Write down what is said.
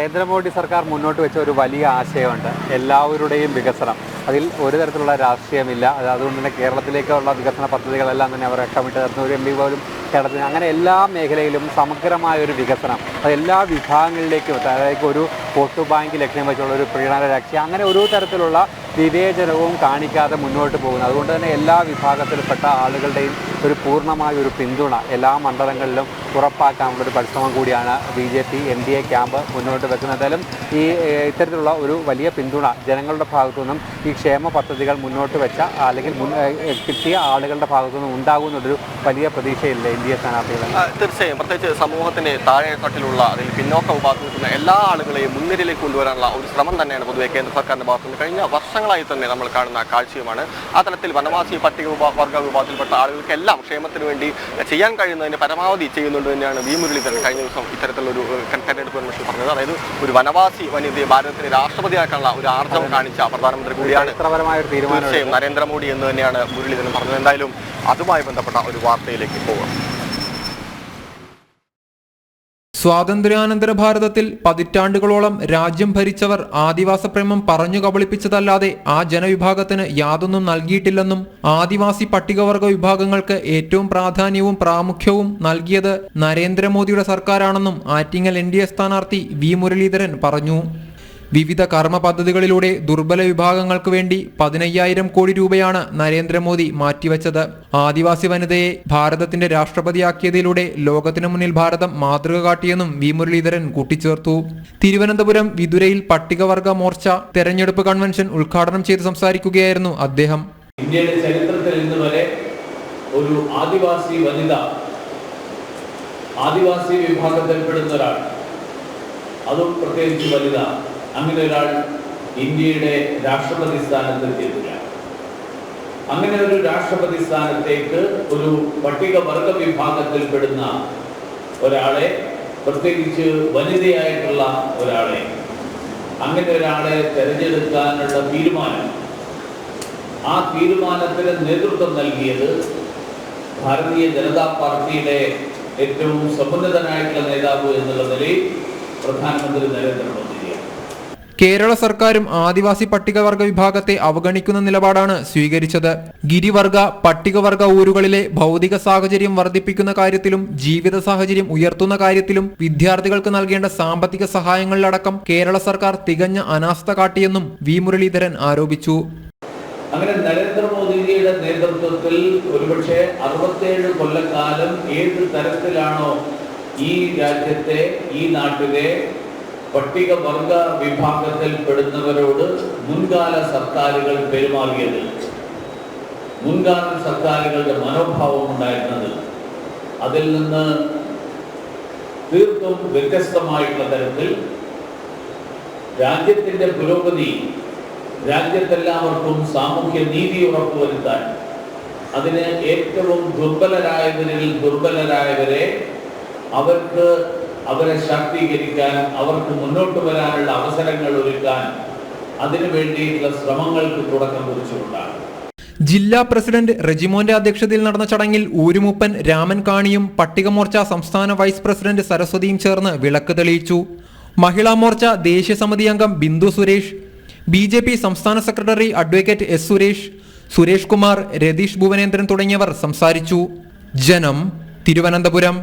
നരേന്ദ്രമോദി സർക്കാർ മുന്നോട്ട് വെച്ച ഒരു വലിയ ആശയമുണ്ട്, എല്ലാവരുടെയും വികസനം. അതിൽ ഒരു തരത്തിലുള്ള രാഷ്ട്രീയമില്ല. അതുകൊണ്ട് തന്നെ കേരളത്തിലേക്കുള്ള വികസന പദ്ധതികളെല്ലാം തന്നെ അവർ അക്കമിട്ട് തരുന്ന ഒരു MP പോലും കേരളത്തിന് അങ്ങനെ എല്ലാ മേഖലയിലും സമഗ്രമായൊരു വികസനം, അത് എല്ലാ വിഭാഗങ്ങളിലേക്കും, അതായത് ഒരു വോട്ട് ബാങ്ക് ലക്ഷ്യം വെച്ചുള്ള ഒരു പ്രീണന രാഷ്ട്രീയം, അങ്ങനെ ഒരു തരത്തിലുള്ള വിവേചനവും കാണിക്കാതെ മുന്നോട്ട് പോകുന്നത്. അതുകൊണ്ട് തന്നെ എല്ലാ വിഭാഗത്തിൽപ്പെട്ട ആളുകളുടെയും ഒരു പൂർണ്ണമായ ഒരു പിന്തുണ എല്ലാ മണ്ഡലങ്ങളിലും ഉറപ്പാക്കാനുള്ളൊരു പരിശ്രമം കൂടിയാണ് BJP NDA ക്യാമ്പ് മുന്നോട്ട് വെക്കുന്നത്. എന്തായാലും ഈ ഇത്തരത്തിലുള്ള ഒരു വലിയ പിന്തുണ ജനങ്ങളുടെ ഭാഗത്തു നിന്നും ഈ ക്ഷേമ പദ്ധതികൾ മുന്നോട്ട് വെച്ച അല്ലെങ്കിൽ കിട്ടിയ ആളുകളുടെ ഭാഗത്തു നിന്നും ഉണ്ടാകുന്നൊരു വലിയ പ്രതീക്ഷയില്ലേ NDA സ്ഥാനാർത്ഥികൾ? തീർച്ചയായും, പ്രത്യേകിച്ച് സമൂഹത്തിന്റെ താഴെത്തട്ടിലുള്ള അതിൽ പിന്നോക്ക വിഭാഗത്തിൽ നിൽക്കുന്ന എല്ലാ ആളുകളെയും മുൻനിരയിലേക്ക് കൊണ്ടുവരാനുള്ള ഒരു ശ്രമം തന്നെയാണ് പൊതുവെ കേന്ദ്ര സർക്കാരിന്റെ ഭാഗത്തുനിന്ന് കഴിഞ്ഞ വർഷങ്ങളായി തന്നെ നമ്മൾ കാണുന്ന കാഴ്ചയുമാണ്. ആ തലത്തിൽ വനവാസി പട്ടികവർഗ വിഭാഗത്തിൽപ്പെട്ട ആളുകൾക്കെല്ലാം ക്ഷേമത്തിന് വേണ്ടി ചെയ്യാൻ കഴിയുന്നതിന് പരമാവധി ചെയ്യുന്നുണ്ട് തന്നെയാണ് V. മുരളീധരൻ കഴിഞ്ഞ ദിവസം ഇത്തരത്തിലൊരു തെരഞ്ഞെടുപ്പ് കൺവെൻഷൻ പറഞ്ഞത്. അതായത് ഒരു വനവാസി വനിതയെ ഭാരതത്തിന് രാഷ്ട്രപതിയാക്കാനുള്ള ഒരു ആർജവം കാണിച്ച പ്രധാനമന്ത്രി കൂടിയാണ് തീർച്ചയായും നരേന്ദ്രമോദി എന്ന് തന്നെയാണ് മുരളീധരൻ പറഞ്ഞത്. എന്തായാലും അതുമായി ബന്ധപ്പെട്ട ഒരു വാർത്തയിലേക്ക് പോകാം. സ്വാതന്ത്ര്യാനന്തര ഭാരതത്തിൽ പതിറ്റാണ്ടുകളോളം രാജ്യം ഭരിച്ചവർ ആദിവാസ പ്രേമം പറഞ്ഞു കബളിപ്പിച്ചതല്ലാതെ ആ ജനവിഭാഗത്തിന് യാതൊന്നും നൽകിയിട്ടില്ലെന്നും ആദിവാസി പട്ടികവർഗ വിഭാഗങ്ങൾക്ക് ഏറ്റവും പ്രാധാന്യവും പ്രാമുഖ്യവും നൽകിയത് നരേന്ദ്രമോദിയുടെ സർക്കാരാണെന്നും ആറ്റിങ്ങൽ NDA സ്ഥാനാർത്ഥി V. മുരളീധരൻ പറഞ്ഞു. വിവിധ കർമ്മ പദ്ധതികളിലൂടെ ദുർബല വിഭാഗങ്ങൾക്ക് വേണ്ടി 15,000 കോടി രൂപയാണ് നരേന്ദ്രമോദി മാറ്റിവെച്ചത്. ആദിവാസി വനിതയെ ഭാരതത്തിന്റെ രാഷ്ട്രപതിയാക്കിയതിലൂടെ ലോകത്തിനു മുന്നിൽ ഭാരതം മാതൃക കാട്ടിയെന്നും V. മുരളീധരൻ കൂട്ടിച്ചേർത്തു. തിരുവനന്തപുരം വിതുരയിൽ പട്ടികവർഗ മോർച്ച തെരഞ്ഞെടുപ്പ് കൺവെൻഷൻ ഉദ്ഘാടനം ചെയ്ത് സംസാരിക്കുകയായിരുന്നു അദ്ദേഹം. ഇന്ത്യയുടെ ചരിത്രത്തിൽ ഇന്ന് വരെ ഒരു ആദിവാസി വനിത, ആദിവാസി വിഭാഗത്തിൽപ്പെടുന്ന ഒരാൾ, അതും പ്രത്യേകിച്ച് വനിത, അങ്ങനെ ഒരാൾ ഇന്ത്യയുടെ രാഷ്ട്രപതി സ്ഥാനത്തെത്തിയിട്ടില്ല. അങ്ങനെ ഒരു രാഷ്ട്രപതി സ്ഥാനത്തേക്ക് ഒരു പട്ടികവർഗ വിഭാഗത്തിൽപ്പെടുന്ന ഒരാളെ, പ്രത്യേകിച്ച് വനിതയായിട്ടുള്ള ഒരാളെ, അങ്ങനെ ഒരാളെ തിരഞ്ഞെടുക്കാനുള്ള തീരുമാനം, ആ തീരുമാനത്തിന് നേതൃത്വം നൽകിയത് ഭാരതീയ ജനതാ പാർട്ടിയുടെ ഏറ്റവും സമുന്നതനായിട്ടുള്ള നേതാവ് എന്നുള്ള നിലയിൽ പ്രധാനമന്ത്രി നരേന്ദ്രമോദി. കേരള സർക്കാരും ആദിവാസി പട്ടികവർഗ വിഭാഗത്തെ അവഗണിക്കുന്ന നിലപാടാണ് സ്വീകരിച്ചത്. ഗിരിവർഗ പട്ടികവർഗ ഊരുകളിലെ ഭൗതിക സാഹചര്യം വർദ്ധിപ്പിക്കുന്ന കാര്യത്തിലും ജീവിത സാഹചര്യം ഉയർത്തുന്ന കാര്യത്തിലും വിദ്യാർത്ഥികൾക്ക് നൽകേണ്ട സാമ്പത്തിക സഹായങ്ങളിലടക്കം കേരള സർക്കാർ തികഞ്ഞ അനാസ്ഥ കാട്ടിയെന്നും V. മുരളീധരൻ ആരോപിച്ചു. അങ്ങനെ നരേന്ദ്രമോദിജിയുടെ നേതൃത്വത്തിൽ ഒരുപക്ഷെ 67 കൊല്ലക്കാലം ഏത് തരത്തിലാണോ ഈ രാജ്യത്തെ, ഈ നാട്ടിലെ പട്ടികവർഗ വിഭാഗത്തിൽപ്പെടുന്നവരോട് മുൻകാല സർക്കാരുകൾ പെരുമാറിയത്, മുൻകാല സർക്കാരുകളുടെ മനോഭാവം ഉണ്ടായിരുന്നത്, അതിൽ നിന്ന് തീർത്തും വ്യത്യസ്തമായിട്ടുള്ള തരത്തിൽ രാജ്യത്തിന്റെ പുരോഗതി, രാജ്യത്തെല്ലാവർക്കും സാമൂഹ്യ നീതി ഉറപ്പുവരുത്താൻ, അതിന് ഏറ്റവും ദുർബലരായവരെ അവരെ ശാക്തീകരിക്കാൻ, അവർക്ക് മുന്നോട്ട് വരാനുള്ള അവസരങ്ങൾ ഒരുക്കാൻ, അതിനു വേണ്ടിയിട്ടുള്ള ശ്രമങ്ങൾക്ക് തുടക്കം കുറിച്ചുകൊണ്ടാണ്. ജില്ലാ പ്രസിഡന്റ് റെജിമോന്റെ അധ്യക്ഷതയിൽ നടന്ന ചടങ്ങിൽ ഊരുമൂപ്പൻ രാമൻ കാണിയും പട്ടികമോർച്ച സംസ്ഥാന വൈസ് പ്രസിഡന്റ് സരസ്വതിയും ചേർന്ന് വിളക്ക് തെളിയിച്ചു. മഹിളാ മോർച്ച ദേശീയ സമിതി അംഗം ബിന്ദു സുരേഷ്, BJP സംസ്ഥാന secretary advocate S. Suresh Kumar, Ratheesh Bhuvanendran തുടങ്ങിയവർ സംസാരിച്ചു. ജനം, തിരുവനന്തപുരം.